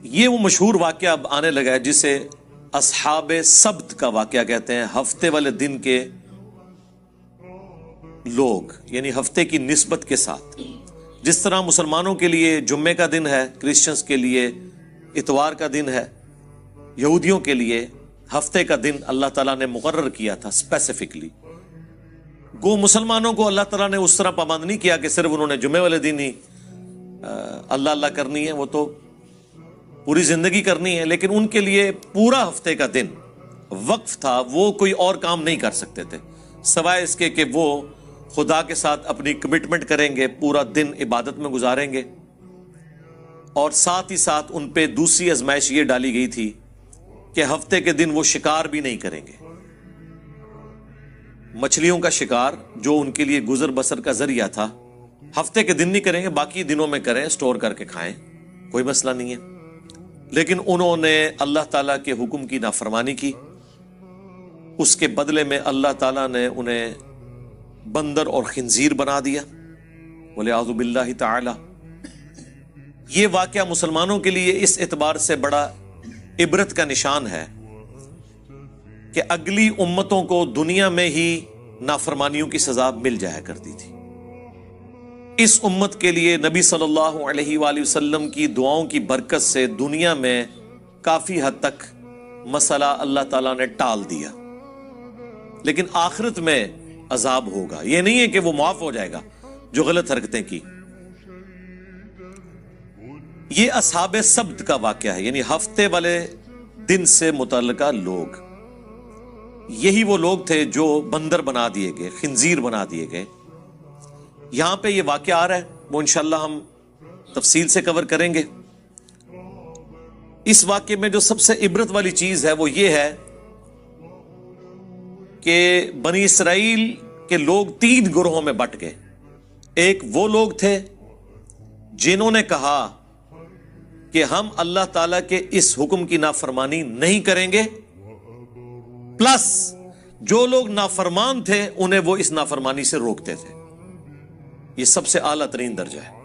یہ وہ مشہور واقعہ اب آنے لگا ہے جسے اصحاب سبت کا واقعہ کہتے ہیں، ہفتے والے دن کے لوگ، یعنی ہفتے کی نسبت کے ساتھ. جس طرح مسلمانوں کے لیے جمعے کا دن ہے، کرسچنز کے لیے اتوار کا دن ہے، یہودیوں کے لیے ہفتے کا دن اللہ تعالیٰ نے مقرر کیا تھا اسپیسیفکلی. گو مسلمانوں کو اللہ تعالیٰ نے اس طرح پابند نہیں کیا کہ صرف انہوں نے جمعے والے دن ہی اللہ اللہ کرنی ہے، وہ تو پوری زندگی کرنی ہے. لیکن ان کے لیے پورا ہفتے کا دن وقف تھا، وہ کوئی اور کام نہیں کر سکتے تھے سوائے اس کے کہ وہ خدا کے ساتھ اپنی کمٹمنٹ کریں گے، پورا دن عبادت میں گزاریں گے. اور ساتھ ہی ساتھ ان پہ دوسری آزمائش یہ ڈالی گئی تھی کہ ہفتے کے دن وہ شکار بھی نہیں کریں گے. مچھلیوں کا شکار جو ان کے لیے گزر بسر کا ذریعہ تھا، ہفتے کے دن نہیں کریں گے، باقی دنوں میں کریں، سٹور کر کے کھائیں، کوئی مسئلہ نہیں ہے. لیکن انہوں نے اللہ تعالیٰ کے حکم کی نافرمانی کی. اس کے بدلے میں اللہ تعالیٰ نے انہیں بندر اور خنزیر بنا دیا، وَلِعَوْذُ بِاللَّهِ تعالی. یہ واقعہ مسلمانوں کے لیے اس اعتبار سے بڑا عبرت کا نشان ہے کہ اگلی امتوں کو دنیا میں ہی نافرمانیوں کی سزا مل جایا کرتی تھی. اس امت کے لیے نبی صلی اللہ علیہ وآلہ وسلم کی دعاؤں کی برکت سے دنیا میں کافی حد تک مسئلہ اللہ تعالیٰ نے ٹال دیا. لیکن آخرت میں عذاب ہوگا. یہ نہیں ہے کہ وہ معاف ہو جائے گا جو غلط حرکتیں کی. یہ اصحاب سبت کا واقعہ ہے، یعنی ہفتے والے دن سے متعلقہ لوگ. یہی وہ لوگ تھے جو بندر بنا دیے گئے، خنزیر بنا دیے گئے. یہاں پہ یہ واقعہ آ رہا ہے، وہ انشاءاللہ ہم تفصیل سے کور کریں گے. اس واقعے میں جو سب سے عبرت والی چیز ہے وہ یہ ہے کہ بنی اسرائیل کے لوگ 3 گروہوں میں بٹ گئے. ایک وہ لوگ تھے جنہوں نے کہا کہ ہم اللہ تعالیٰ کے اس حکم کی نافرمانی نہیں کریں گے، پلس جو لوگ نافرمان تھے انہیں وہ اس نافرمانی سے روکتے تھے. یہ سب سے اعلیٰ ترین درجہ ہے.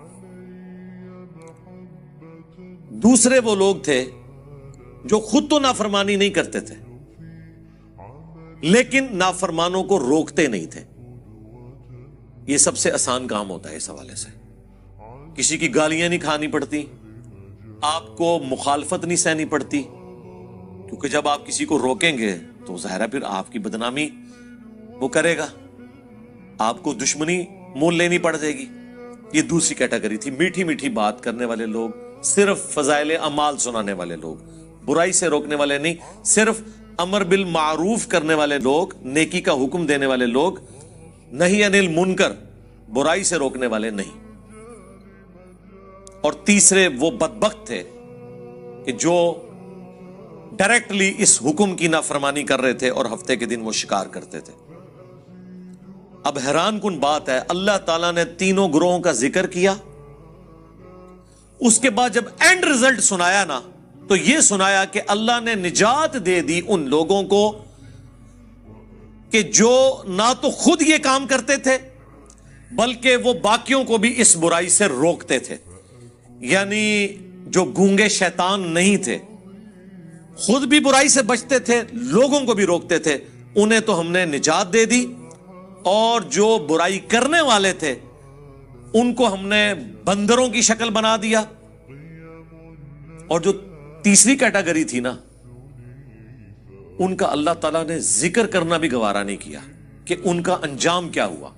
دوسرے وہ لوگ تھے جو خود تو نافرمانی نہیں کرتے تھے لیکن نافرمانوں کو روکتے نہیں تھے. یہ سب سے آسان کام ہوتا ہے اس حوالے سے. کسی کی گالیاں نہیں کھانی پڑتی، آپ کو مخالفت نہیں سہنی پڑتی، کیونکہ جب آپ کسی کو روکیں گے تو ظاہر ہے پھر آپ کی بدنامی وہ کرے گا، آپ کو دشمنی مول لینی پڑ جائے گی. یہ دوسری کیٹیگری تھی، میٹھی میٹھی بات کرنے والے لوگ، صرف فضائل اعمال سنانے والے لوگ، برائی سے روکنے والے نہیں، صرف امر بالمعروف کرنے والے لوگ، نیکی کا حکم دینے والے لوگ، نہی عن المنکر، برائی سے روکنے والے نہیں. اور تیسرے وہ بدبخت تھے کہ جو ڈائریکٹلی اس حکم کی نافرمانی کر رہے تھے اور ہفتے کے دن وہ شکار کرتے تھے. اب حیران کن بات ہے، اللہ تعالیٰ نے تینوں گروہوں کا ذکر کیا، اس کے بعد جب اینڈ رزلٹ سنایا نا تو یہ سنایا کہ اللہ نے نجات دے دی ان لوگوں کو کہ جو نہ تو خود یہ کام کرتے تھے بلکہ وہ باقیوں کو بھی اس برائی سے روکتے تھے. یعنی جو گونگے شیطان نہیں تھے، خود بھی برائی سے بچتے تھے، لوگوں کو بھی روکتے تھے، انہیں تو ہم نے نجات دے دی. اور جو برائی کرنے والے تھے ان کو ہم نے بندروں کی شکل بنا دیا. اور جو تیسری کیٹیگری تھی نا، ان کا اللہ تعالیٰ نے ذکر کرنا بھی گوارا نہیں کیا کہ ان کا انجام کیا ہوا.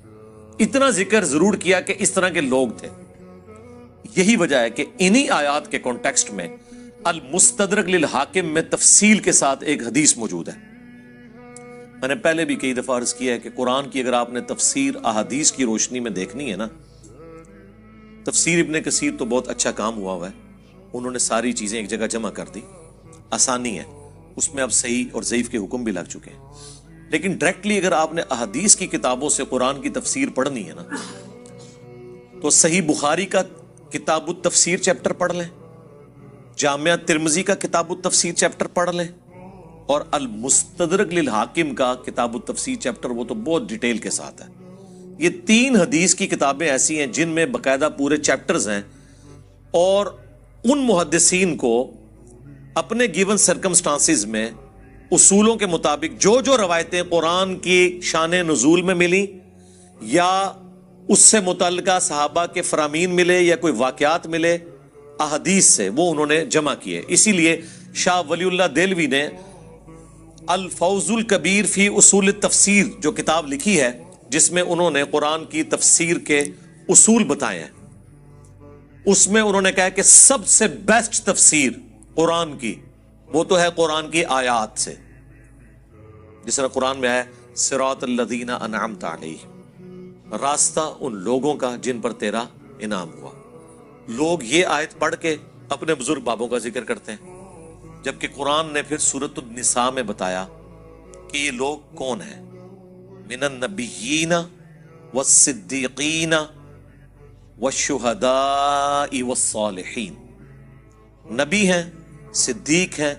اتنا ذکر ضرور کیا کہ اس طرح کے لوگ تھے. یہی وجہ ہے کہ انہی آیات کے کانٹیکسٹ میں المستدرک للحاکم میں تفصیل کے ساتھ ایک حدیث موجود ہے. میں نے پہلے بھی کئی دفعہ عرض کیا ہے کہ قرآن کی اگر آپ نے تفسیر احادیث کی روشنی میں دیکھنی ہے نا، تفسیر ابن کثیر تو بہت اچھا کام ہوا ہے، انہوں نے ساری چیزیں ایک جگہ جمع کر دی، آسانی ہے اس میں. اب صحیح اور ضعیف کے حکم بھی لگ چکے ہیں. لیکن ڈائریکٹلی اگر آپ نے احادیث کی کتابوں سے قرآن کی تفسیر پڑھنی ہے نا تو صحیح بخاری کا کتاب التفسیر چیپٹر پڑھ لیں، جامعہ ترمذی کا کتاب التفسیر چیپٹر پڑھ لیں، اور المستدرک للحاکم کا کتاب التفسیر چیپٹر وہ تو بہت ڈیٹیل کے ساتھ ہے. یہ 3 حدیث کی کتابیں ایسی ہیں جن میں باقاعدہ پورے چیپٹرز ہیں، اور ان محدثین کو اپنے گیون سرکمسٹانسز میں اصولوں کے مطابق جو جو روایتیں قرآن کی شان نزول میں ملی یا اس سے متعلقہ صحابہ کے فرامین ملے یا کوئی واقعات ملے احادیث سے، وہ انہوں نے جمع کیے. اسی لیے شاہ ولی اللہ دہلوی نے الفوز الکبیر فی اصول التفسیر جو کتاب لکھی ہے، جس میں انہوں نے قرآن کی تفسیر کے اصول بتائے ہیں، اس میں انہوں نے کہا کہ سب سے بیسٹ تفسیر قرآن کی وہ تو ہے قرآن کی آیات سے، جس طرح قرآن میں ہے صراط الذین انعمت علیہم، راستہ ان لوگوں کا جن پر تیرا انعام ہوا. لوگ یہ آیت پڑھ کے اپنے بزرگ بابوں کا ذکر کرتے ہیں، جبکہ قرآن نے پھر سورۃ النساء میں بتایا کہ یہ لوگ کون ہیں. من النبیین والصدیقین والشہداء والصالحین، نبی ہیں، صدیق ہیں،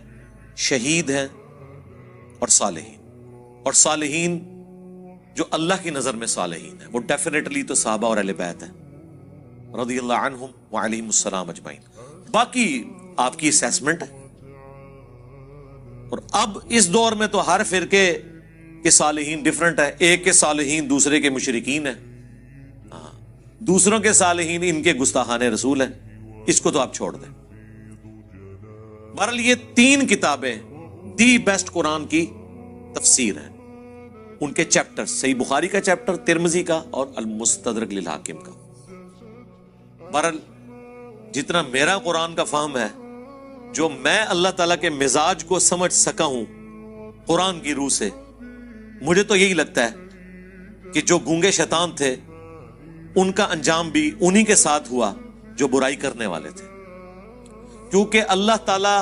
شہید ہیں اور صالحین. اور صالحین جو اللہ کی نظر میں صالحین ہیں وہ ڈیفینیٹلی تو صحابہ اور اہل بیت ہیں رضی اللہ عنہم وعلیہم السلام اجمعین. باقی آپ کی اسیسمنٹ ہے. اور اب اس دور میں تو ہر فرقے کے صالحین ڈیفرنٹ ہے. ایک کے صالحین دوسرے کے مشرکین ہیں، دوسروں کے صالحین ان کے گستاخان رسول ہیں. اس کو تو آپ چھوڑ دیں. بہرحال یہ 3 کتابیں دی بیسٹ قرآن کی تفسیر ہیں. ان کے چیپٹر، صحیح بخاری کا چیپٹر، ترمذی کا اور المستدرک للحاکم کا. بہرحال جتنا میرا قرآن کا فہم ہے، جو میں اللہ تعالیٰ کے مزاج کو سمجھ سکا ہوں قرآن کی روح سے، مجھے تو یہی لگتا ہے کہ جو گونگے شیطان تھے ان کا انجام بھی انہی کے ساتھ ہوا جو برائی کرنے والے تھے. کیونکہ اللہ تعالیٰ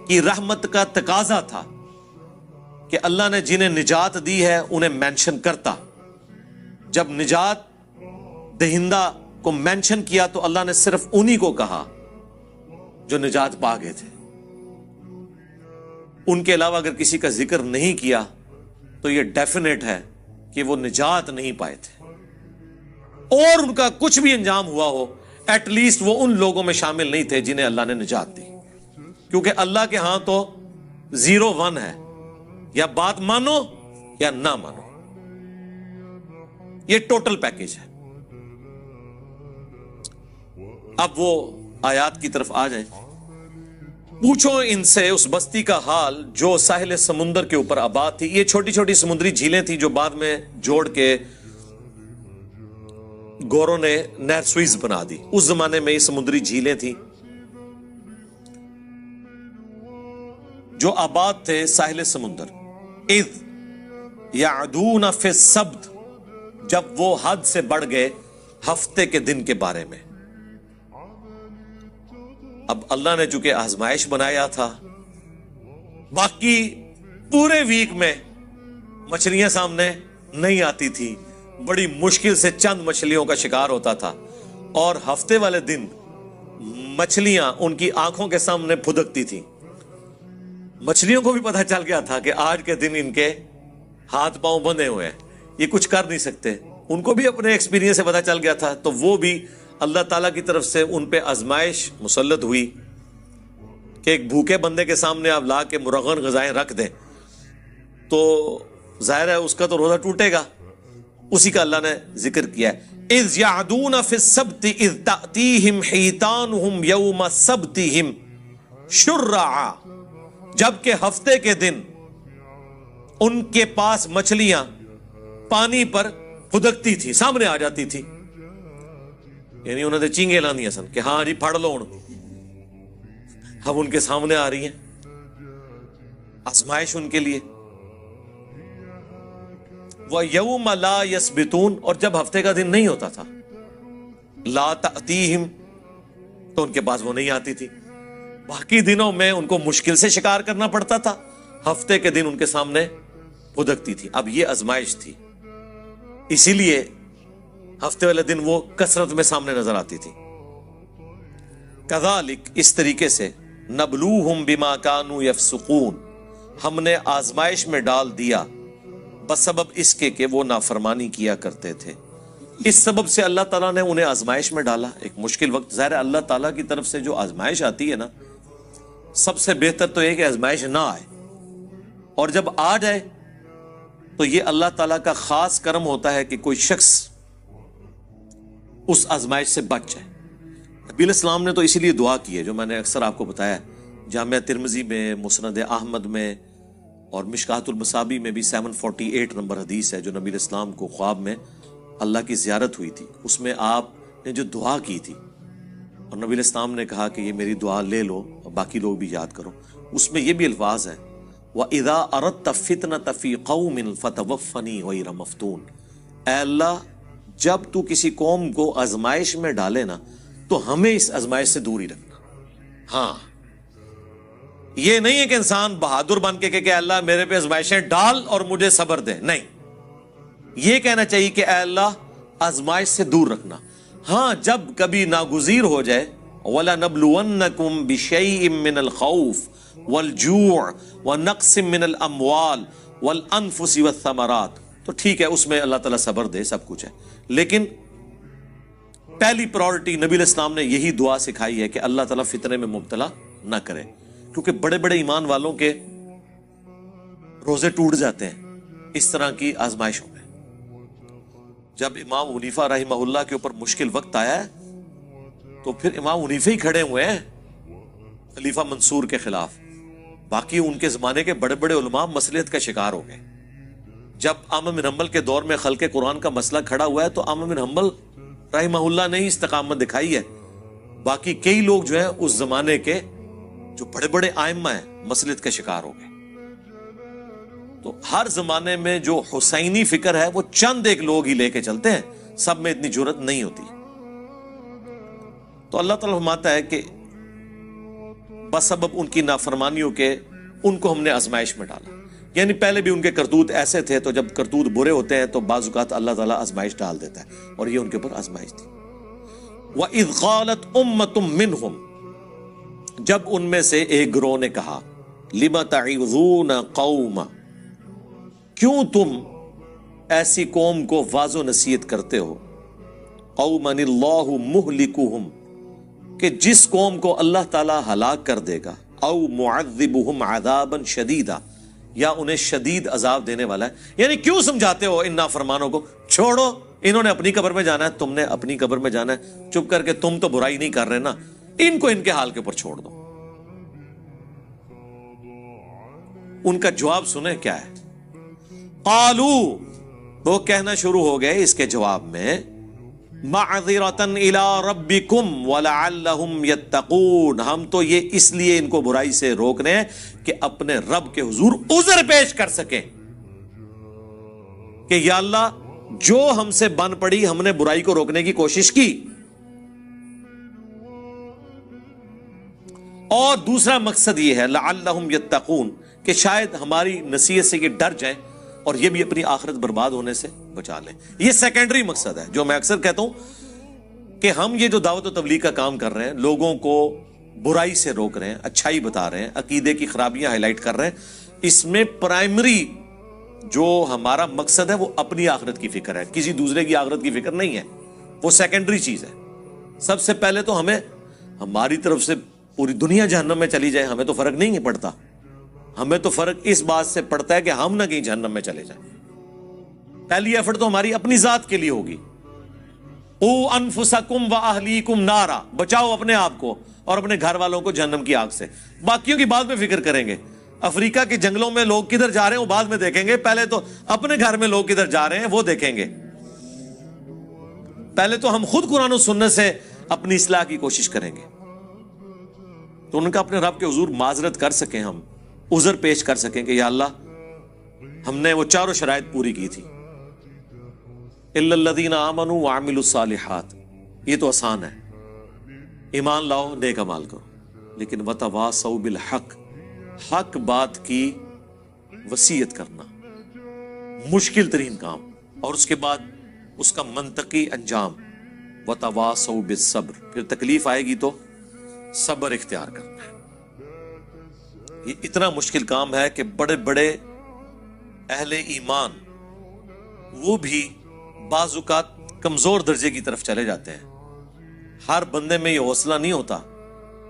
کی رحمت کا تقاضا تھا کہ اللہ نے جنہیں نجات دی ہے انہیں مینشن کرتا. جب نجات دہندہ کو مینشن کیا تو اللہ نے صرف انہی کو کہا جو نجات پا گئے تھے. ان کے علاوہ اگر کسی کا ذکر نہیں کیا تو یہ ڈیفینیٹ ہے کہ وہ نجات نہیں پائے تھے، اور ان کا کچھ بھی انجام ہوا ہو ایٹ لیسٹ وہ ان لوگوں میں شامل نہیں تھے جنہیں اللہ نے نجات دی. کیونکہ اللہ کے ہاں تو 0-1 ہے، یا بات مانو یا نہ مانو، یہ ٹوٹل پیکج ہے. اب وہ آیات کی طرف آ جائیں. پوچھو ان سے اس بستی کا حال جو ساحل سمندر کے اوپر آباد تھی. یہ چھوٹی چھوٹی سمندری جھیلیں تھیں جو بعد میں جوڑ کے گوروں نے نہر سوئز بنا دی. اس زمانے میں یہ سمندری جھیلیں تھیں جو آباد تھے ساحل سمندر. اذ یعدون فی السبت، جب وہ حد سے بڑھ گئے ہفتے کے دن کے بارے میں. اب اللہ نے چونکہ آزمائش بنایا تھا، باقی پورے ویک میں مچھلیاں سامنے نہیں آتی تھی، بڑی مشکل سے چند مچھلیوں کا شکار ہوتا تھا، اور ہفتے والے دن مچھلیاں ان کی آنکھوں کے سامنے پھدکتی تھیں. مچھلیوں کو بھی پتہ چل گیا تھا کہ آج کے دن ان کے ہاتھ پاؤں بندھے ہوئے ہیں، یہ کچھ کر نہیں سکتے. ان کو بھی اپنے ایکسپیرینس سے پتہ چل گیا تھا، تو وہ بھی اللہ تعالیٰ کی طرف سے ان پہ آزمائش مسلط ہوئی کہ ایک بھوکے بندے کے سامنے آپ لا کے مرغن غذائیں رکھ دیں تو ظاہر ہے اس کا تو روزہ ٹوٹے گا. اسی کا اللہ نے ذکر کیا ہے. اذ یعدون فی السبت اذ تأتیہم حیتانہم یوم سبتہم شرعا، جبکہ ہفتے کے دن ان کے پاس مچھلیاں پانی پر پھدکتی تھی، سامنے آ جاتی تھی. یعنی انہوں نے چینگے لاندیاں سن کہ ہاں جی پھڑ لو ہن، اب ان کے سامنے آ رہی ہیں آزمائش ان کے لیے. وَيَوْمَ لَا يَسْبِتُونَ، اور جب ہفتے کا دن نہیں ہوتا تھا، لا تأتیہم، تو ان کے پاس وہ نہیں آتی تھی. باقی دنوں میں ان کو مشکل سے شکار کرنا پڑتا تھا، ہفتے کے دن ان کے سامنے پھدکتی تھی. اب یہ آزمائش تھی، اسی لیے ہفتے والے دن وہ کثرت میں سامنے نظر آتی تھی. کذالک، اس طریقے سے، نبلوہم بما کانوا یفسقون، ہم نے آزمائش میں ڈال دیا بسبب اس کے کہ وہ نافرمانی کیا کرتے تھے. اس سبب سے اللہ تعالیٰ نے انہیں آزمائش میں ڈالا. ایک مشکل وقت، ظاہر اللہ تعالیٰ کی طرف سے جو آزمائش آتی ہے نا، سب سے بہتر تو یہ کہ آزمائش نہ آئے، اور جب آ جائے تو یہ اللہ تعالیٰ کا خاص کرم ہوتا ہے کہ کوئی شخص اس آزمائش سے بچ جائے۔ نبی علیہ السلام نے تو اسی لیے دعا کی ہے، جو میں نے اکثر آپ کو بتایا، جامعہ ترمذی میں، مسند احمد میں اور مشکاۃ المصابیح میں بھی 748 نمبر حدیث ہے، جو نبی علیہ السلام کو خواب میں اللہ کی زیارت ہوئی تھی، اس میں آپ نے جو دعا کی تھی اور نبی علیہ السلام نے کہا کہ یہ میری دعا لے لو اور باقی لوگ بھی یاد کرو، اس میں یہ بھی الفاظ ہیں وَإِذَا أَرَدْتَ فِتْنَةَ فِي قَوْمٍ فَتَوَفَّنِي غَيْرَ مَفْتُونٍ، اے اللہ جب تو کسی قوم کو آزمائش میں ڈالے نا تو ہمیں اس آزمائش سے دور ہی رکھنا۔ ہاں، یہ نہیں ہے کہ انسان بہادر بن کے کہ اللہ میرے پہ آزمائشیں ڈال اور مجھے صبر دے، نہیں، یہ کہنا چاہیے کہ اے اللہ آزمائش سے دور رکھنا۔ ہاں، جب کبھی ناگزیر ہو جائے وَلَنَبْلُوَنَّكُمْ بِشَيْءٍ مِّنَ الْخَوْفِ وَالْجُوعِ وَنَقْصٍ مِّنَ الْأَمْوَالِ وَالْأَنفُسِ وَالثَّمَرَاتِ، تو ٹھیک ہے، اس میں اللہ تعالیٰ صبر دے، سب کچھ ہے، لیکن پہلی پرائورٹی نبی علیہ السلام نے یہی دعا سکھائی ہے کہ اللہ تعالیٰ فتنے میں مبتلا نہ کرے، کیونکہ بڑے بڑے ایمان والوں کے روزے ٹوٹ جاتے ہیں اس طرح کی آزمائشوں میں۔ جب امام حنیفہ رحمہ اللہ کے اوپر مشکل وقت آیا ہے تو پھر امام حنیفہ ہی کھڑے ہوئے ہیں خلیفہ منصور کے خلاف، باقی ان کے زمانے کے بڑے بڑے علماء مصلحت کا شکار ہو گئے۔ جب احمد بن حنبل کے دور میں خلق قرآن کا مسئلہ کھڑا ہوا ہے تو احمد بن حنبل رحمہ اللہ نے ہی استقامت دکھائی ہے، باقی کئی لوگ جو ہیں اس زمانے کے جو بڑے بڑے ائمہ ہیں مصلحت کا شکار ہو گئے۔ تو ہر زمانے میں جو حسینی فکر ہے وہ چند ایک لوگ ہی لے کے چلتے ہیں، سب میں اتنی جرت نہیں ہوتی۔ تو اللہ تعالیٰ فرماتا ہے کہ بسبب ان کی نافرمانیوں کے ان کو ہم نے آزمائش میں ڈالا، یعنی پہلے بھی ان کے کرتوت ایسے تھے، تو جب کرتوت برے ہوتے ہیں تو بعض اوقات اللہ تعالیٰ آزمائش ڈال دیتا ہے، اور یہ ان کے اوپر آزمائش تھی۔ وَإِذْ قَالَتْ أُمَّةٌ مِّنْهُمْ، جب ان میں سے ایک گروہ نے کہا لِمَ تَعِظُونَ قَوْمًا، کیوں تم ایسی قوم کو واض و نصیحت کرتے ہو، قَوْمًا اللَّهُ مُهْلِكُهُمْ، کہ جس قوم کو اللہ تعالیٰ ہلاک کر دے گا، او معذبہم عذابا شدیدا، یا انہیں شدید عذاب دینے والا ہے۔ یعنی کیوں سمجھاتے ہو ان نافرمانوں کو، چھوڑو، انہوں نے اپنی قبر میں جانا ہے، تم نے اپنی قبر میں جانا ہے، چپ کر کے تم تو برائی نہیں کر رہے نا، ان کو ان کے حال کے اوپر چھوڑ دو۔ ان کا جواب سنیں کیا ہے، قالو، وہ کہنا شروع ہو گئے اس کے جواب میں، معذرتن الی ربکم ولعلہم یتقون، ہم تو یہ اس لیے ان کو برائی سے روکنے ہیں کہ اپنے رب کے حضور عذر پیش کر سکیں کہ یا اللہ جو ہم سے بن پڑی، ہم نے برائی کو روکنے کی کوشش کی۔ اور دوسرا مقصد یہ ہے لعلہم یتقون، کہ شاید ہماری نصیحت سے یہ ڈر جائیں اور یہ بھی اپنی آخرت برباد ہونے سے بچا لیں۔ یہ سیکنڈری مقصد ہے، جو میں اکثر کہتا ہوں کہ ہم یہ جو دعوت و تبلیغ کا کام کر رہے ہیں، لوگوں کو برائی سے روک رہے ہیں، اچھائی بتا رہے ہیں، عقیدے کی خرابیاں ہائی لائٹ کر رہے ہیں، اس میں پرائمری جو ہمارا مقصد ہے وہ اپنی آخرت کی فکر ہے، کسی دوسرے کی آخرت کی فکر نہیں ہے، وہ سیکنڈری چیز ہے۔ سب سے پہلے تو ہمیں ہماری طرف سے پوری دنیا جہنم میں چلی جائے ہمیں تو فرق نہیں پڑتا، ہمیں تو فرق اس بات سے پڑتا ہے کہ ہم نہ کہیں جہنم میں چلے جائیں۔ پہلی ایفرٹ تو ہماری اپنی ذات کے لیے ہوگی، قُوا أَنفُسَكُمْ وَأَهْلِيكُمْ نَارًا، بچاؤ اپنے آپ کو اور اپنے گھر والوں کو جہنم کی آگ سے۔ باقیوں کی بعد میں فکر کریں گے، افریقہ کے جنگلوں میں لوگ کدھر جا رہے ہیں وہ بعد میں دیکھیں گے، پہلے تو اپنے گھر میں لوگ کدھر جا رہے ہیں وہ دیکھیں گے۔ پہلے تو ہم خود قرآن و سنت سے اپنی اصلاح کی کوشش کریں گے، تو ان کا اپنے رب کے حضور معذرت کر سکیں، ہم عذر پیش کر سکیں کہ یا اللہ ہم نے وہ چاروں شرائط پوری کی تھی، الا الذین آمنوا وعملوا الصالحات، یہ تو آسان ہے، ایمان لاؤ نیک اعمال کرو، لیکن وتواصوا بالحق، حق بات کی وصیت کرنا مشکل ترین کام، اور اس کے بعد اس کا منطقی انجام، وتواصوا بالصبر، پھر تکلیف آئے گی تو صبر اختیار کرنا ہے۔ یہ اتنا مشکل کام ہے کہ بڑے بڑے اہل ایمان وہ بھی بعض اوقات کمزور درجے کی طرف چلے جاتے ہیں۔ ہر بندے میں یہ حوصلہ نہیں ہوتا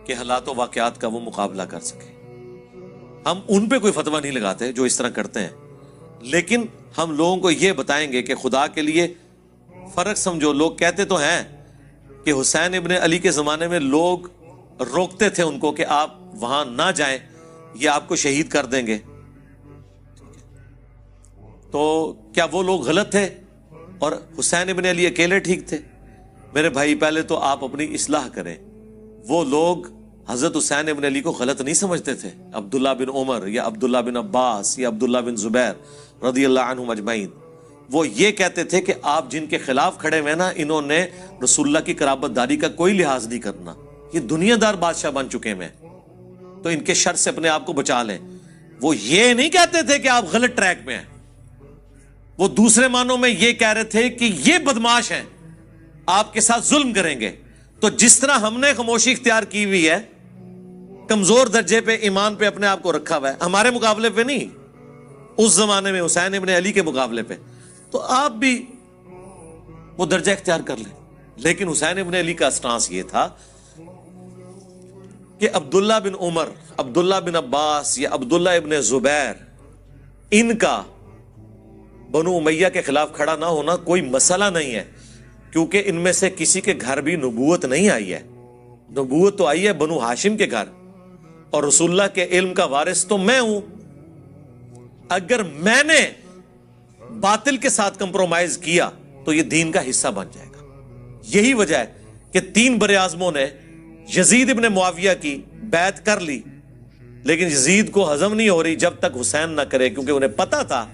کہ حالات و واقعات کا وہ مقابلہ کر سکے. ہم ان پہ کوئی فتویٰ نہیں لگاتے جو اس طرح کرتے ہیں، لیکن ہم لوگوں کو یہ بتائیں گے کہ خدا کے لیے فرق سمجھو. لوگ کہتے تو ہیں کہ حسین ابن علی کے زمانے میں لوگ روکتے تھے ان کو کہ آپ وہاں نہ جائیں، یہ آپ کو شہید کر دیں گے. تو کیا وہ لوگ غلط تھے اور حسین ابن علی اکیلے ٹھیک تھے؟ میرے بھائی پہلے تو آپ اپنی اصلاح کریں. وہ لوگ حضرت حسین ابن علی کو غلط نہیں سمجھتے تھے. عبداللہ بن عمر یا عبداللہ بن عباس یا عبداللہ بن زبیر رضی اللہ عنہم اجمعین، وہ یہ کہتے تھے کہ آپ جن کے خلاف کھڑے ہوئے نا، انہوں نے رسول اللہ کی قرابت داری کا کوئی لحاظ نہیں کرنا، یہ دنیا دار بادشاہ بن چکے ہیں، تو ان کے شر سے اپنے آپ کو بچا لیں. وہ یہ نہیں کہتے تھے کہ آپ غلط ٹریک پہ ہیں، وہ دوسرے معنوں میں یہ کہہ رہے تھے کہ یہ بدماش ہیں، آپ کے ساتھ ظلم کریں گے. تو جس طرح ہم نے خاموشی اختیار کی ہوئی ہے، کمزور درجے پہ ایمان پہ اپنے آپ کو رکھا ہوا ہے، ہمارے مقابلے پہ نہیں، اس زمانے میں حسین ابن علی کے مقابلے پہ، تو آپ بھی وہ درجہ اختیار کر لیں. لیکن حسین ابن علی کا اسٹانس یہ تھا کہ عبداللہ بن عمر، عبداللہ بن عباس یا عبداللہ ابن زبیر، ان کا بنو امیہ کے خلاف کھڑا نہ ہونا کوئی مسئلہ نہیں ہے، کیونکہ ان میں سے کسی کے گھر بھی نبوت نہیں آئی ہے. نبوت تو آئی ہے بنو ہاشم کے گھر، اور رسول اللہ کے علم کا وارث تو میں ہوں. اگر میں نے باطل کے ساتھ کمپرومائز کیا تو یہ دین کا حصہ بن جائے گا. یہی وجہ ہے کہ 3 براعظموں نے یزید ابن معاویہ کی بیعت کر لی، لیکن یزید کو ہضم نہیں ہو رہی جب تک حسین نہ کرے، کیونکہ انہیں پتا تھا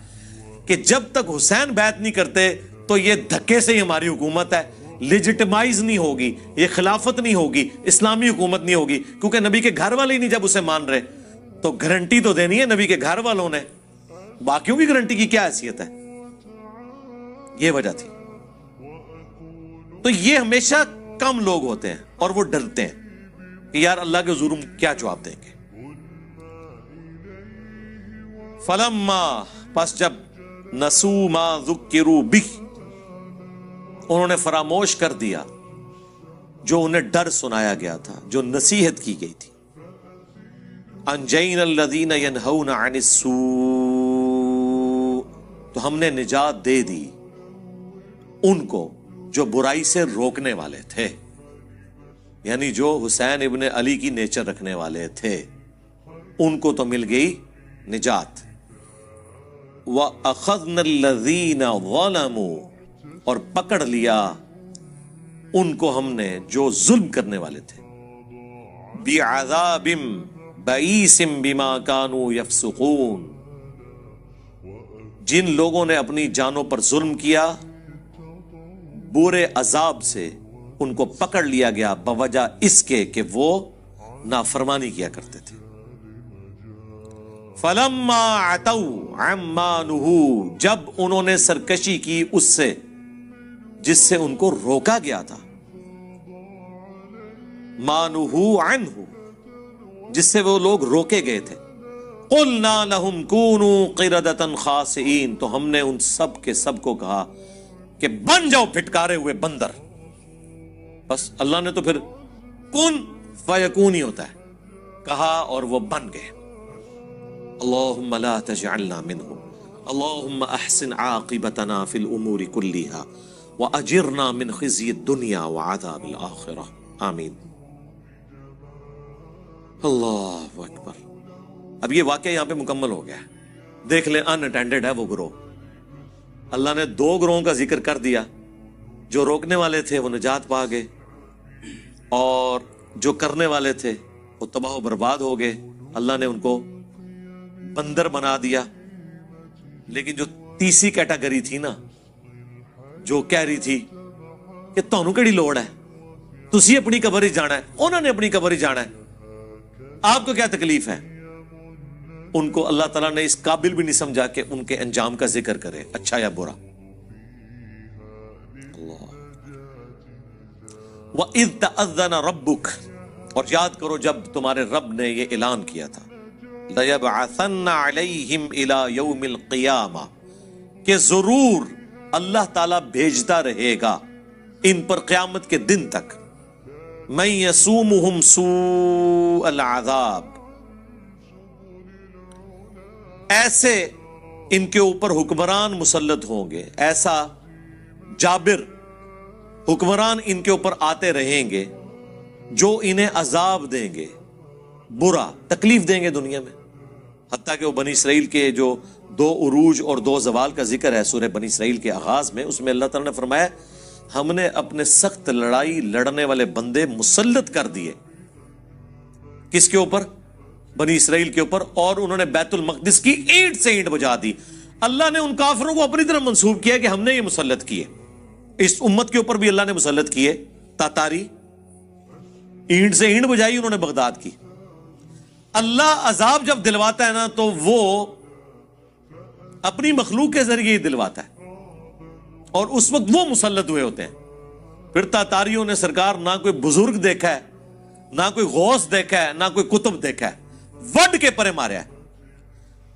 کہ جب تک حسین بیعت نہیں کرتے تو یہ دھکے سے ہی ہماری حکومت ہے، لیجٹمائز نہیں ہوگی، یہ خلافت نہیں ہوگی، اسلامی حکومت نہیں ہوگی، کیونکہ نبی کے گھر والے ہی نہیں جب اسے مان رہے. تو گارنٹی تو دینی ہے نبی کے گھر والوں نے، باقیوں کی گارنٹی کی کیا حیثیت ہے؟ یہ وجہ تھی. تو یہ ہمیشہ کم لوگ ہوتے ہیں اور وہ ڈرتے ہیں کہ یار اللہ کے حضور ہم کیا جواب دیں گے. فلما، پس جب نسو ما ذکروا بہ، انہوں نے فراموش کر دیا جو انہیں ڈر سنایا گیا تھا، جو نصیحت کی گئی تھی. انجینا الذین ینہون عن السوء، تو ہم نے نجات دے دی ان کو جو برائی سے روکنے والے تھے، یعنی جو حسین ابن علی کی نیچر رکھنے والے تھے، ان کو تو مل گئی نجات. وَأَخَذْنَا الَّذِينَ ظَلَمُوا، اور پکڑ لیا ان کو ہم نے جو ظلم کرنے والے تھے، بِعَذَابٍ بَئِيسٍ بِمَا كَانُوا يَفْسُقُونَ، جن لوگوں نے اپنی جانوں پر ظلم کیا، برے عذاب سے ان کو پکڑ لیا گیا بوجہ اس کے کہ وہ نافرمانی کیا کرتے تھے. فَلَمَّا عَتَوْا عَمَّا نُهُوا، جب انہوں نے سرکشی کی اس سے جس سے ان کو روکا گیا تھا، مَا نُهُوا عَنْهُ، جس سے وہ لوگ روکے گئے تھے. قُلْنَا لَهُمْ كُونُوا قِرَدَةً خَاسِئِينَ، تو ہم نے ان سب کے سب کو کہا کہ بن جاؤ پھٹکارے ہوئے بندر. بس اللہ نے تو پھر کن فیکون ہی ہوتا ہے کہا اور وہ بن گئے. اللہم لا تجعلنا منہم، اللہم احسن عاقبتنا فی الامور کلیہا واجرنا من خزی الدنیا وعذاب الاخرہ، آمین. اللہ اکبر. اب یہ واقعہ یہاں پہ مکمل ہو گیا ہے. دیکھ لیں ان اٹینڈڈ ہے وہ گروہ. اللہ نے 2 گروہوں کا ذکر کر دیا. جو روکنے والے تھے وہ نجات پا گئے، اور جو کرنے والے تھے وہ تباہ و برباد ہو گئے. اللہ نے ان کو بندر بنا دیا. لیکن جو تیسری کیٹاگری تھی نا، جو کہہ رہی تھی کہ تانوں کیڑی لوڑ ہے، تسی اپنی قبر ہی جانا ہے، انہوں نے اپنی قبر ہی جانا ہے، آپ کو کیا تکلیف ہے، ان کو اللہ تعالیٰ نے اس قابل بھی نہیں سمجھا کہ ان کے انجام کا ذکر کرے، اچھا یا برا. وَإِذْ تَأَذَّنَ رَبُّكَ، اور یاد کرو جب تمہارے رب نے یہ اعلان کیا تھا، لَيَبْعَثَنَّ عَلَيْهِمْ إِلَى يَوْمِ الْقِيَامَةِ، کہ ضرور اللہ تعالیٰ بھیجتا رہے گا ان پر قیامت کے دن تک، من یسومہم سوء العذاب، ایسے ان کے اوپر حکمران مسلط ہوں گے، ایسا جابر حکمران ان کے اوپر آتے رہیں گے جو انہیں عذاب دیں گے، برا تکلیف دیں گے دنیا میں۔ حتیٰ کہ وہ بنی اسرائیل کے جو 2 عروج اور 2 زوال کا ذکر ہے سورہ بنی اسرائیل کے آغاز میں، اس میں اللہ تعالیٰ نے فرمایا ہم نے اپنے سخت لڑائی لڑنے والے بندے مسلط کر دیے، کس کے اوپر؟ بنی اسرائیل کے اوپر، اور انہوں نے بیت المقدس کی اینٹ سے اینٹ بجا دی۔ اللہ نے ان کافروں کو اپنی طرف منسوب کیا کہ ہم نے یہ مسلط کیے، اس امت کے اوپر بھی اللہ نے مسلط کیے۔ تاتاری اینٹ سے اینٹ بجائی انہوں نے بغداد کی۔ اللہ عذاب جب دلواتا ہے نا تو وہ اپنی مخلوق کے ذریعے ہی دلواتا ہے، اور اس وقت وہ مسلط ہوئے ہوتے ہیں۔ پھر تاتاریوں نے سرکار نہ کوئی بزرگ دیکھا ہے، نہ کوئی غوث دیکھا ہے، نہ کوئی کتب دیکھا ہے، وڈ کے پرے ماریا ہے۔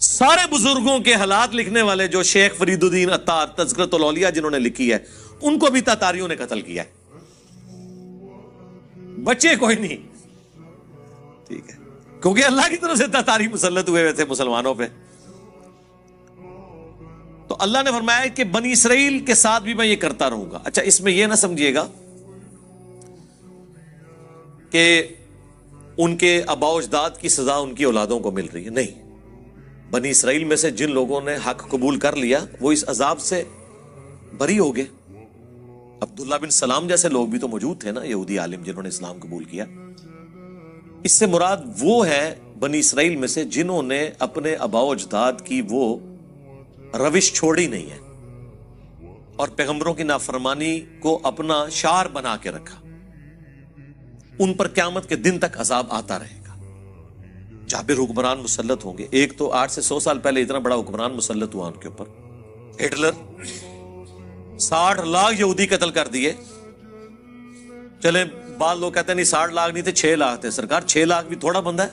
سارے بزرگوں کے حالات لکھنے والے جو شیخ فرید الدین عطار تذکرۃ الاولیاء جنہوں نے لکھی ہے، ان کو بھی تاتاریوں نے قتل کیا ہے، بچے کوئی نہیں، ٹھیک ہے، کیونکہ اللہ کی طرف سے تاتاری مسلط ہوئے تھے مسلمانوں پہ۔ تو اللہ نے فرمایا کہ بنی اسرائیل کے ساتھ بھی میں یہ کرتا رہوں گا۔ اچھا، اس میں یہ نہ سمجھیے گا کہ ان کے آباء و اجداد کی سزا ان کی اولادوں کو مل رہی ہے، نہیں۔ بنی اسرائیل میں سے جن لوگوں نے حق قبول کر لیا وہ اس عذاب سے بری ہو گئے۔ عبداللہ بن سلام جیسے لوگ بھی تو موجود تھے نا، یہودی عالم جنہوں نے اسلام قبول کیا۔ اس سے مراد وہ ہے بنی اسرائیل میں سے جنہوں نے اپنے آباء و اجداد کی وہ روش چھوڑی نہیں ہے اور پیغمبروں کی نافرمانی کو اپنا شعار بنا کے رکھا، ان پر قیامت کے دن تک عذاب آتا رہے گا۔ جابر حکمران مسلط ہوں گے۔ ایک تو 8 سے 100 سال پہلے اتنا بڑا حکمران مسلط ہوا ان کے اوپر، ہٹلر، 60 لاکھ یہودی قتل کر دیے۔ چلے بعض لوگ کہتے ہیں نہیں 60 لاکھ نہیں تھے، 6 لاکھ تھے۔ سرکار 6 لاکھ بھی تھوڑا بندہ ہے؟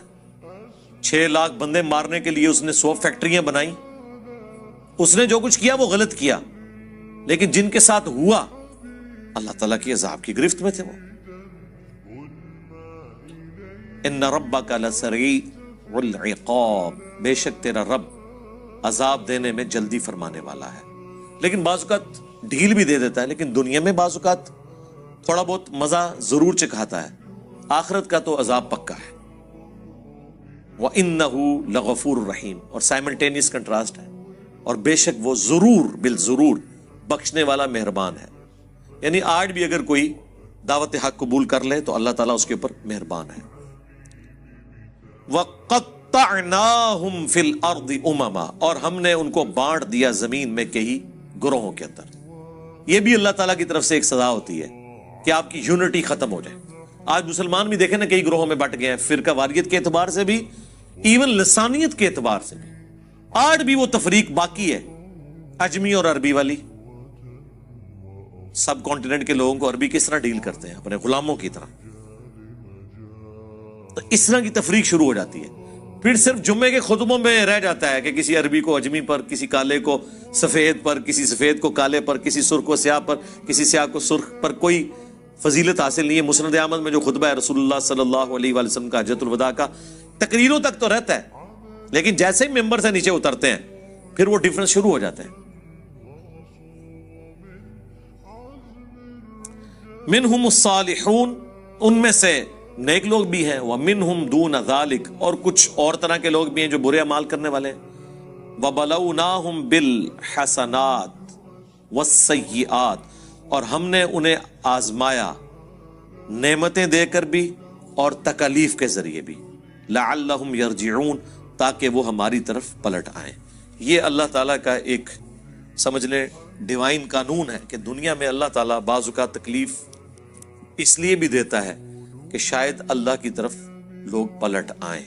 6 لاکھ بندے مارنے کے لیے اس نے 100 فیکٹریاں بنائی۔ اس نے جو کچھ کیا وہ غلط کیا، لیکن جن کے ساتھ ہوا اللہ تعالیٰ کی عذاب کی گرفت میں تھے وہ۔ ان ربک لسریع العقاب، بے شک تیرا رب عذاب دینے میں جلدی فرمانے والا ہے، لیکن بعض اوقات ڈھیل بھی دے دیتا ہے، لیکن دنیا میں بعض اوقات تھوڑا بہت مزہ ضرور چکھاتا ہے، آخرت کا تو عذاب پکا ہے۔ وَإِنَّهُ لَغَفُورٌ رَحِيمٌ، اور سائملٹینیس کنٹراسٹ ہے، اور بے شک وہ ضرور بالضرور بخشنے والا مہربان ہے۔ یعنی آج بھی اگر کوئی دعوت حق قبول کر لے تو اللہ تعالیٰ اس کے اوپر مہربان ہے۔ وَقَطَّعْنَاهُمْ فِي الْأَرْضِ أُمَمًا، اور ہم نے ان کو بانٹ دیا زمین میں کئی گروہوں کے اندر۔ یہ بھی اللہ تعالیٰ کی طرف سے ایک سزا ہوتی ہے کہ آپ کی یونٹی ختم ہو جائے۔ آج مسلمان بھی دیکھیں نا کئی گروہوں میں بٹ گئے ہیں، فرقہ واریت کے اعتبار سے بھی، ایون لسانیت کے اعتبار سے بھی آج بھی وہ تفریق باقی ہے، اجمی اور عربی والی۔ سب کانٹیننٹ کے لوگوں کو عربی کس طرح ڈیل کرتے ہیں؟ اپنے غلاموں کی طرح۔ تو اس طرح کی تفریق شروع ہو جاتی ہے، پھر صرف جمعے کے خطبوں میں رہ جاتا ہے کہ کسی عربی کو اجمی پر، کسی کالے کو سفید پر، کسی سفید کو کالے پر، کسی سرخ کو سیاہ پر، کسی سیاہ کو سرخ پر، کوئی فضیلت حاصل نہیں ہے۔ مسند احمد میں جو خطبہ ہے رسول اللہ صلی اللہ علیہ وآلہ وسلم کا حجۃ الوداع کا، تقریروں تک تو رہتا ہے، لیکن جیسے ہی ممبر سے نیچے اترتے ہیں پھر وہ ڈیفرنس شروع ہو جاتے ہیں۔ منہم الصالحون، ان میں سے نیک لوگ بھی ہیں، ومنہم دون ذالک، اور کچھ اور طرح کے لوگ بھی ہیں جو برے اعمال کرنے والے ہیں۔ وبلوناہم بالحسنات والسیئات، اور ہم نے انہیں آزمایا نعمتیں دے کر بھی اور تکالیف کے ذریعے بھی، لعلہم یرجعون، تاکہ وہ ہماری طرف پلٹ آئیں۔ یہ اللہ تعالیٰ کا ایک سمجھ لیں ڈیوائن قانون ہے کہ دنیا میں اللہ تعالیٰ بعض اوقات تکلیف اس لیے بھی دیتا ہے کہ شاید اللہ کی طرف لوگ پلٹ آئیں۔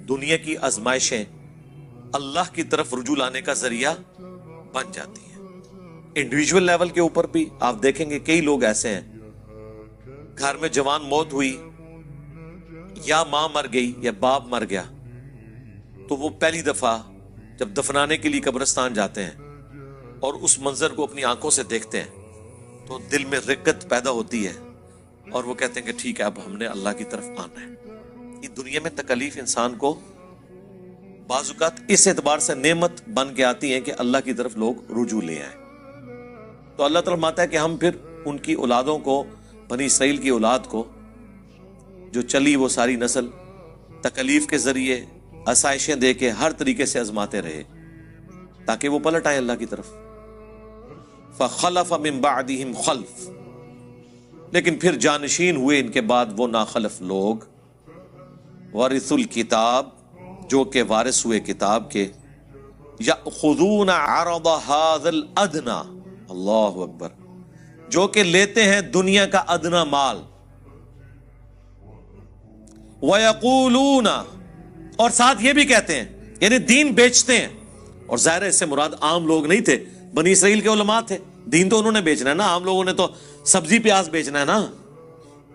دنیا کی آزمائشیں اللہ کی طرف رجوع لانے کا ذریعہ بن جاتی ہیں۔ انڈیویجول لیول کے اوپر بھی آپ دیکھیں گے کئی لوگ ایسے ہیں، گھر میں جوان موت ہوئی، یا ماں مر گئی یا باپ مر گیا، تو وہ پہلی دفعہ جب دفنانے کے لیے قبرستان جاتے ہیں اور اس منظر کو اپنی آنکھوں سے دیکھتے ہیں تو دل میں رقت پیدا ہوتی ہے اور وہ کہتے ہیں کہ ٹھیک ہے اب ہم نے اللہ کی طرف آنا ہے. یہ دنیا میں تکلیف انسان کو بعض اوقات اس اعتبار سے نعمت بن کے آتی ہے کہ اللہ کی طرف لوگ رجوع لے آئیں. تو اللہ تعالیٰ فرماتا ہے کہ ہم پھر ان کی اولادوں کو، بنی اسرائیل کی اولاد کو جو چلی وہ ساری نسل، تکلیف کے ذریعے آسائشیں دے کے ہر طریقے سے آزماتے رہے تاکہ وہ پلٹ آئے اللہ کی طرف. فَخَلَفَ مِن بَعْدِهِمْ خَلْفٌ، لیکن پھر جانشین ہوئے ان کے بعد وہ ناخلف لوگ، وَرِثُوا الْكِتَابَ، جو کہ وارث ہوئے کتاب کے، يَأْخُذُونَ عَرَضَ هَذَا الْأَدْنَى، اللہ اکبر، جو کہ لیتے ہیں دنیا کا ادنا مال، وَيَقُولُونَ، اور ساتھ یہ بھی کہتے ہیں، یعنی دین بیچتے ہیں. اور ظاہر ہے اس سے مراد عام لوگ نہیں تھے، بنی اسرائیل کے علماء تھے. دین تو انہوں نے بیچنا ہے نا، عام لوگوں نے تو سبزی پیاز بیچنا ہے نا،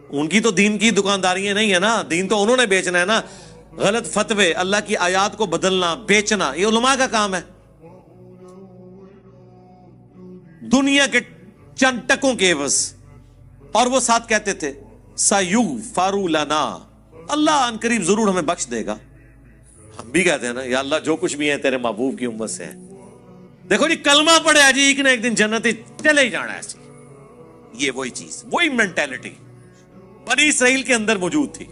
ان کی تو دین کی دکانداریاں نہیں ہے نا، دین تو انہوں نے بیچنا ہے نا. غلط فتوے، اللہ کی آیات کو بدلنا، بیچنا، یہ علماء کا کام ہے. دنیا کے چند ٹکوں کے عوض. اور وہ ساتھ کہتے تھے سَيُغْفَرُ لَنَا، اللہ ان قریب ضرور ہمیں بخش دے گا. ہم بھی کہتے ہیں نا یا اللہ جو کچھ بھی ہے تیرے محبوب کی امت سے ہے. دیکھو جی کلمہ پڑھے جی ایک نہ ایک دن جنت چلے ہی جانا. ایسی یہ وہی چیز، وہی مینٹیلٹی بنی اسرائیل کے اندر موجود تھی.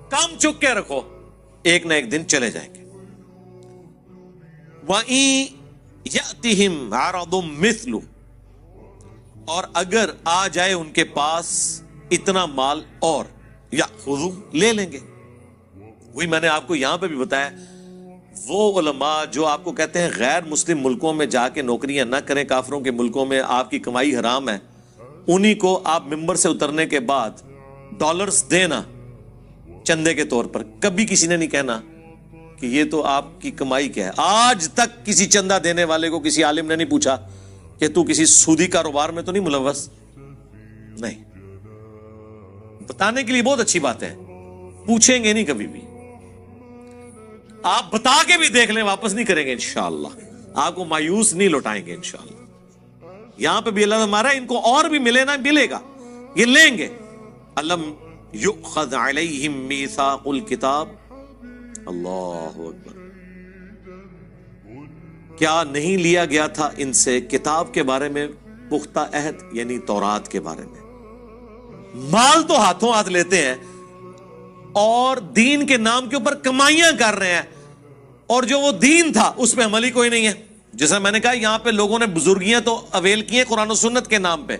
کام چک کے رکھو، ایک نہ ایک دن چلے جائیں گے. وَإِن يَأْتِهِمْ عَرَضٌ مِثْلُ، اور اگر آ جائے ان کے پاس اتنا مال اور، يَأْخُذُوا، لے لیں گے. وہی میں نے آپ کو یہاں پہ بھی بتایا، وہ علماء جو آپ کو کہتے ہیں غیر مسلم ملکوں میں جا کے نوکریاں نہ کریں، کافروں کے ملکوں میں آپ کی کمائی حرام ہے، انہی کو آپ ممبر سے اترنے کے بعد ڈالرز دینا چندے کے طور پر. کبھی کسی نے نہیں کہنا کہ یہ تو آپ کی کمائی کیا ہے. آج تک کسی چندہ دینے والے کو کسی عالم نے نہیں پوچھا کہ تو کسی سودی کاروبار میں تو نہیں ملوث. نہیں، بتانے کے لیے بہت اچھی بات ہے، پوچھیں گے نہیں کبھی بھی. آپ بتا کے بھی دیکھ لیں، واپس نہیں کریں گے انشاءاللہ، آپ کو مایوس نہیں لوٹائیں گے انشاءاللہ. یہاں پہ بھی اللہ ہمارا ان کو اور بھی ملے نہ ملے گا، یہ لیں گے. الم یؤخذ علیہم میثاق الکتاب، اللہ اکبر، کیا نہیں لیا گیا تھا ان سے کتاب کے بارے میں پختہ عہد، یعنی تورات کے بارے میں. مال تو ہاتھوں ہاتھ لیتے ہیں اور دین کے نام کے اوپر کمائیاں کر رہے ہیں، اور جو وہ دین تھا اس پہ عمل ہی کوئی نہیں ہے. جیسا میں نے کہا یہاں پہ لوگوں نے بزرگیاں تو اویل کی ہیں قرآن و سنت کے نام پہ،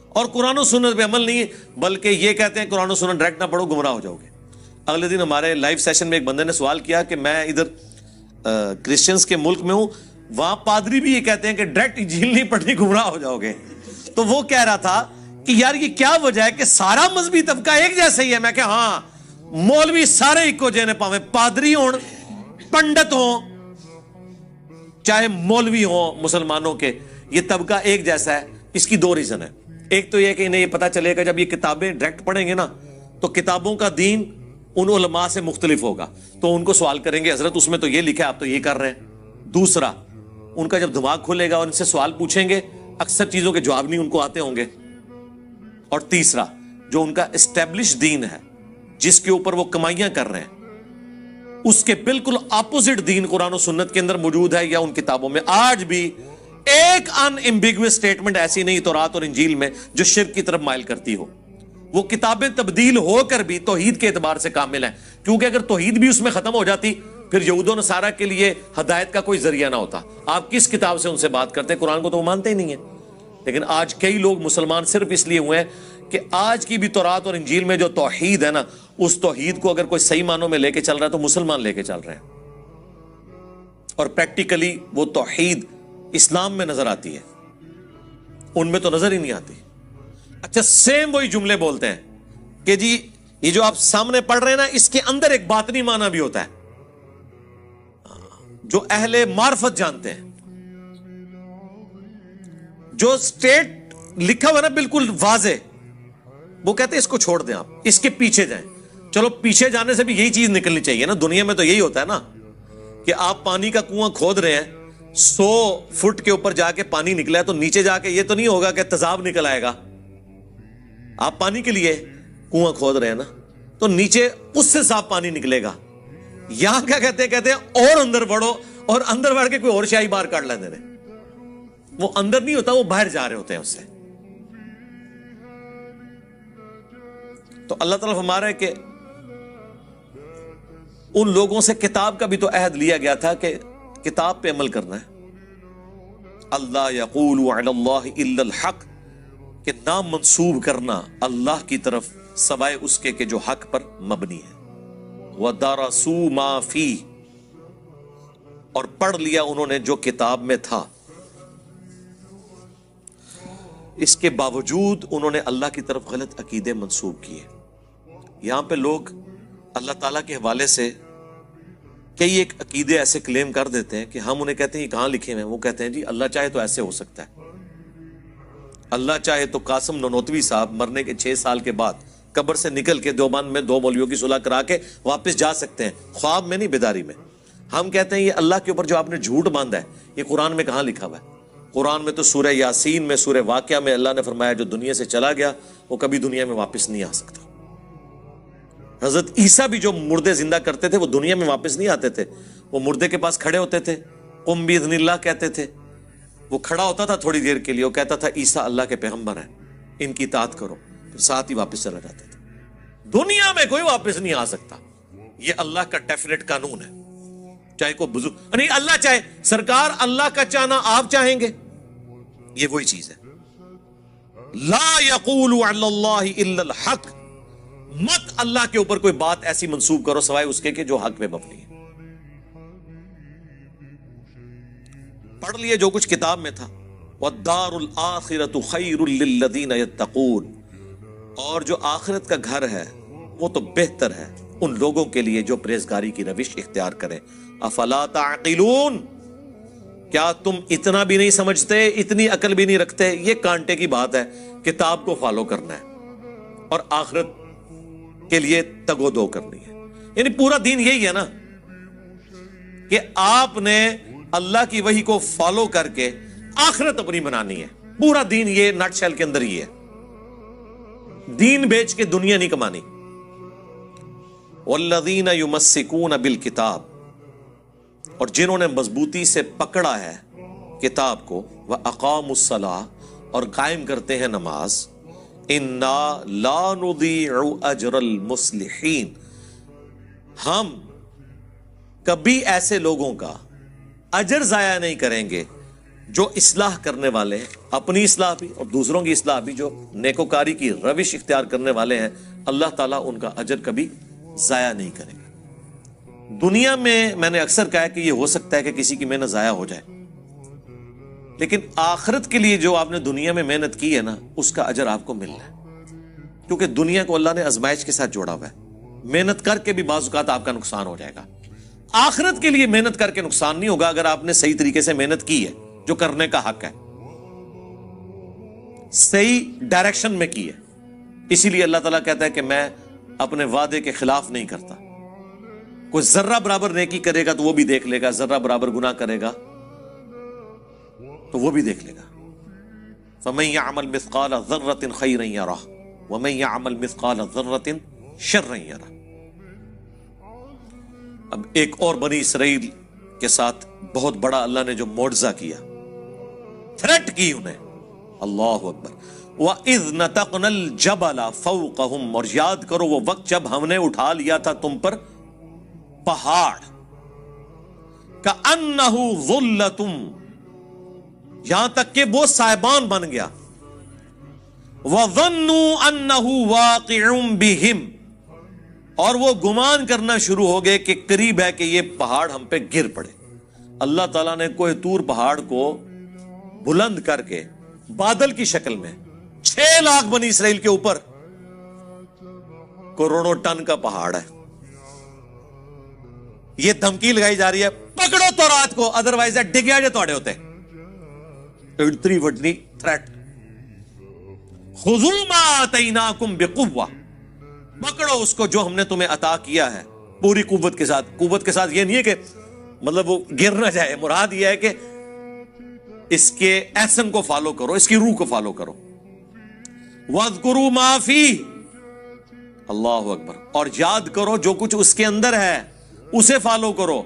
اور قرآن و سنت پہ عمل نہیں ہے، بلکہ یہ کہتے ہیں قرآن و سنت ڈائریکٹ نہ پڑھو گمراہ ہو جاؤ گے. اگلے دن ہمارے لائیو سیشن میں ایک بندے نے سوال کیا کہ میں ادھر کرسچنز کے ملک میں ہوں، وہاں پادری بھی یہ کہتے ہیں کہ ڈائریکٹ انجیل نہیں پڑھنی گمراہ ہو جاؤ گے. تو وہ کہہ رہا تھا کہ یار یہ کیا وجہ ہے کہ سارا مذہبی طبقہ ایک جیسا ہی ہے. میں کہ ہاں، مولوی سارے ایک جینے پاویں، پادری ہوں، پنڈت ہوں، چاہے مولوی ہوں مسلمانوں کے، یہ طبقہ ایک جیسا ہے. اس کی دو ریزن ہے. ایک تو یہ کہ انہیں یہ پتا چلے گا جب یہ کتابیں ڈائریکٹ پڑھیں گے نا تو کتابوں کا دین ان علماء سے مختلف ہوگا، تو ان کو سوال کریں گے حضرت اس میں تو یہ لکھا ہے آپ تو یہ کر رہے ہیں. دوسرا، ان کا جب دماغ کھلے گا اور ان سے سوال پوچھیں گے اکثر چیزوں کے جواب نہیں ان کو آتے ہوں گے. اور تیسرا، جو ان کا اسٹیبلش دین ہے جس کے اوپر وہ کمائیاں کر رہے ہیں، اس کے بالکل اپوزٹ دین قرآن و سنت کے اندر موجود ہے یا ان کتابوں میں. آج بھی ایک ان ایمبیگوس سٹیٹمنٹ ایسی نہیں تورات اور انجیل میں جو شرک کی طرف مائل کرتی ہو. وہ کتابیں تبدیل ہو کر بھی توحید کے اعتبار سے کامل ہیں، کیونکہ اگر توحید بھی اس میں ختم ہو جاتی پھر یہود و نصارہ کے لیے ہدایت کا کوئی ذریعہ نہ ہوتا. آپ کس کتاب سے ان سے بات کرتے ہیں؟ قرآن کو تو وہ مانتے ہی نہیں ہیں. لیکن آج کئی لوگ مسلمان صرف اس لیے ہوئے ہیں کہ آج کی بھی تورات اور انجیل میں جو توحید ہے نا، اس توحید کو اگر کوئی صحیح معنوں میں لے کے چل رہا ہے تو مسلمان لے کے چل رہے ہیں، اور پریکٹیکلی وہ توحید اسلام میں نظر آتی ہے، ان میں تو نظر ہی نہیں آتی. اچھا، سیم وہی جملے بولتے ہیں کہ جی یہ جو آپ سامنے پڑھ رہے ہیں نا اس کے اندر ایک باطنی معنی بھی ہوتا ہے، جو اہل معرفت جانتے ہیں. جو سٹیٹ لکھا ہوا نا بالکل واضح، وہ کہتے ہیں اس کو چھوڑ دیں، آپ اس کے پیچھے جائیں. چلو پیچھے جانے سے بھی یہی چیز نکلنی چاہیے نا، دنیا میں تو یہی ہوتا ہے نا کہ آپ پانی کا کنواں کھود رہے ہیں، 100 فٹ کے اوپر جا کے پانی نکلا ہے تو نیچے جا کے یہ تو نہیں ہوگا کہ تیزاب نکل آئے گا. آپ پانی کے لیے کنواں کھود رہے ہیں نا، تو نیچے اس سے صاف پانی نکلے گا. یہاں کیا کہتے ہیں اور اندر بڑھو، اور اندر بڑھ کے کوئی اور شاہی باہر کاٹ لینے دیں. وہ اندر نہیں ہوتا، وہ باہر جا رہے ہوتے ہیں اس سے. تو اللہ تعالیٰ فرما رہا ہے کہ ان لوگوں سے کتاب کا بھی تو عہد لیا گیا تھا کہ کتاب پہ عمل کرنا ہے. اللہ یقول علی اللہ الا الحق، کہ نام منسوب کرنا اللہ کی طرف سوائے اس کے کہ جو حق پر مبنی ہے. وَدَرَسُوا مَا فِيهِ، اور پڑھ لیا انہوں نے جو کتاب میں تھا. اس کے باوجود انہوں نے اللہ کی طرف غلط عقیدے منسوب کیے. یہاں پہ لوگ اللہ تعالیٰ کے حوالے سے کئی ایک عقیدے ایسے کلیم کر دیتے ہیں کہ ہم انہیں کہتے ہیں یہ کہاں لکھے ہوئے ہیں؟ وہ کہتے ہیں جی اللہ چاہے تو ایسے ہو سکتا ہے. اللہ چاہے تو قاسم ننوتوی صاحب مرنے کے 6 سال کے بعد قبر سے نکل کے دیوبند میں 2 مولویوں کی صلح کرا کے واپس جا سکتے ہیں، خواب میں نہیں، بیداری میں. ہم کہتے ہیں یہ اللہ کے اوپر جو آپ نے جھوٹ باندھا ہے یہ قرآن میں کہاں لکھا ہوا ہے؟ قرآن میں تو سورہ یاسین میں، سورہ واقعہ میں اللہ نے فرمایا جو دنیا سے چلا گیا وہ کبھی دنیا میں واپس نہیں آ سکتا. حضرت عیسیٰ بھی جو مردے زندہ کرتے تھے وہ دنیا میں واپس نہیں آتے تھے. وہ مردے کے پاس کھڑے ہوتے تھے، قم باذن اللہ کہتے تھے. وہ کھڑا ہوتا تھا تھوڑی دیر کے لیے، وہ کہتا تھا عیسیٰ اللہ کے پیغمبر ہیں، ان کی اطاعت کرو، پھر ساتھ ہی واپس چلا جاتے تھے. دنیا میں کوئی واپس نہیں آ سکتا. یہ اللہ کا ڈیفینیٹ قانون ہے. چاہے کوئی بزرگ نہیں، اللہ چاہے، سرکار اللہ کا چاہنا آپ چاہیں گے، یہ وہی چیز ہے. لا یقول علی اللہ الا الحق، مت اللہ کے اوپر کوئی بات ایسی منسوب کرو سوائے اس کے کہ جو حق پہ مبنی ہے. پڑھ لیے جو کچھ کتاب میں تھا. والدار الآخرۃ خیر للذین یتقون، اور جو آخرت کا گھر ہے وہ تو بہتر ہے ان لوگوں کے لیے جو پرہیزگاری کی روش اختیار کریں. افلا تعقلون، کیا تم اتنا بھی نہیں سمجھتے، اتنی عقل بھی نہیں رکھتے؟ یہ کانٹے کی بات ہے، کتاب کو فالو کرنا ہے اور آخرت کے لیے تگ و دو کرنی ہے. یعنی پورا دین یہی ہے نا کہ آپ نے اللہ کی وحی کو فالو کر کے آخرت اپنی بنانی ہے. پورا دین یہ نٹ شیل کے اندر ہی ہے. دین بیچ کے دنیا نہیں کمانی. والذین یمسکون بالکتاب، اور جنہوں نے مضبوطی سے پکڑا ہے کتاب کو، وَأَقَامُوا الصَّلَاةَ، اور قائم کرتے ہیں نماز. اِنَّا لَا نُضِيعُ أَجْرَ الْمُصْلِحِينَ، ہم کبھی ایسے لوگوں کا اجر ضائع نہیں کریں گے جو اصلاح کرنے والے ہیں، اپنی اصلاح بھی اور دوسروں کی اصلاح بھی، جو نیکوکاری کی روش اختیار کرنے والے ہیں. اللہ تعالیٰ ان کا اجر کبھی ضائع نہیں کرے گا. دنیا میں نے اکثر کہا ہے کہ یہ ہو سکتا ہے کہ کسی کی محنت ضائع ہو جائے، لیکن آخرت کے لیے جو آپ نے دنیا میں محنت کی ہے نا، اس کا اجر آپ کو ملنا ہے. کیونکہ دنیا کو اللہ نے آزمائش کے ساتھ جوڑا ہوا ہے. محنت کر کے بھی بعض اوقات آپ کا نقصان ہو جائے گا. آخرت کے لیے محنت کر کے نقصان نہیں ہوگا اگر آپ نے صحیح طریقے سے محنت کی ہے، جو کرنے کا حق ہے، صحیح ڈائریکشن میں کی ہے. اسی لیے اللہ تعالیٰ کہتا ہے کہ میں اپنے وعدے کے خلاف نہیں کرتا. کوئی ذرہ برابر نیکی کرے گا تو وہ بھی دیکھ لے گا، ذرہ برابر گناہ کرے گا تو وہ بھی دیکھ لے گا. فَمَن يَعْمَلْ مِثْقَالَ ذَرَّةٍ خَيْرًا يَرَهُ وَمَن يَعْمَلْ مِثْقَالَ ذَرَّةٍ شَرًّا يَرَهُ. اب ایک اور بنی اسرائیل کے ساتھ بہت بڑا اللہ نے جو معجزہ کیا، تھریٹ کی انہیں. اللہ اکبر. وَإِذْ نَتَقْنَا الْجَبَلَ فَوْقَهُمْ، اور یاد کرو وہ وقت جب ہم نے اٹھا لیا تھا تم پر پہاڑ. كَأَنَّهُ ظُلَّةٌ، یہاں تک کہ وہ سائبان بن گیا. وَظَنُّوا أَنَّهُ وَاقِعٌ بِهِمْ، اور وہ گمان کرنا شروع ہو گئے کہ قریب ہے کہ یہ پہاڑ ہم پہ گر پڑے. اللہ تعالیٰ نے کوہ طور پہاڑ کو بلند کر کے بادل کی شکل میں 6 لاکھ بنی اسرائیل کے اوپر، کروڑوں ٹن کا پہاڑ ہے. یہ دھمکی لگائی جا رہی ہے پکڑو تورات کو، ادروائز ڈگیا جو توڑے ہوتے. اتنی وڈنی تھریٹ. خذوا ما آتیناکم بقوہ، پکڑو اس کو جو ہم نے تمہیں عطا کیا ہے پوری قوت کے ساتھ. قوت کے ساتھ یہ نہیں ہے کہ مطلب وہ گر نہ جائے، مراد یہ ہے کہ اس کے ایسن کو فالو کرو، اس کی روح کو فالو کرو. وَاذْكُرُوا مَا فِيهِ، اللہ اکبر، اور یاد کرو جو کچھ اس کے اندر ہے اسے فالو کرو،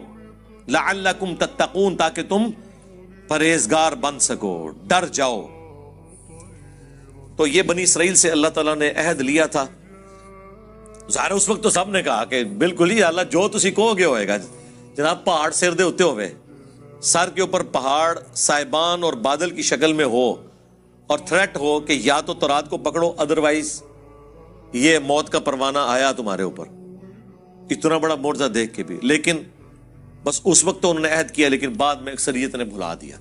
لعلکم تتقون، تاکہ تم پرہیزگار بن سکو، ڈر جاؤ۔ تو یہ بنی اسرائیل سے اللہ تعالیٰ نے عہد لیا تھا۔ ظاہر اس وقت تو سب نے کہا کہ بالکل ہی اللہ جو تسی کہو گے ہوئے گا۔ جناب پہاڑ سر دے ہوتے ہوئے، سر کے اوپر پہاڑ سائبان اور بادل کی شکل میں ہو، اور تھریٹ ہو کہ یا تو تورات کو پکڑو ادروائز یہ موت کا پروانہ آیا تمہارے اوپر، اتنا بڑا معجزہ دیکھ کے بھی، لیکن بس اس وقت تو انہوں نے عہد کیا، لیکن بعد میں اکثریت نے بھلا دیا۔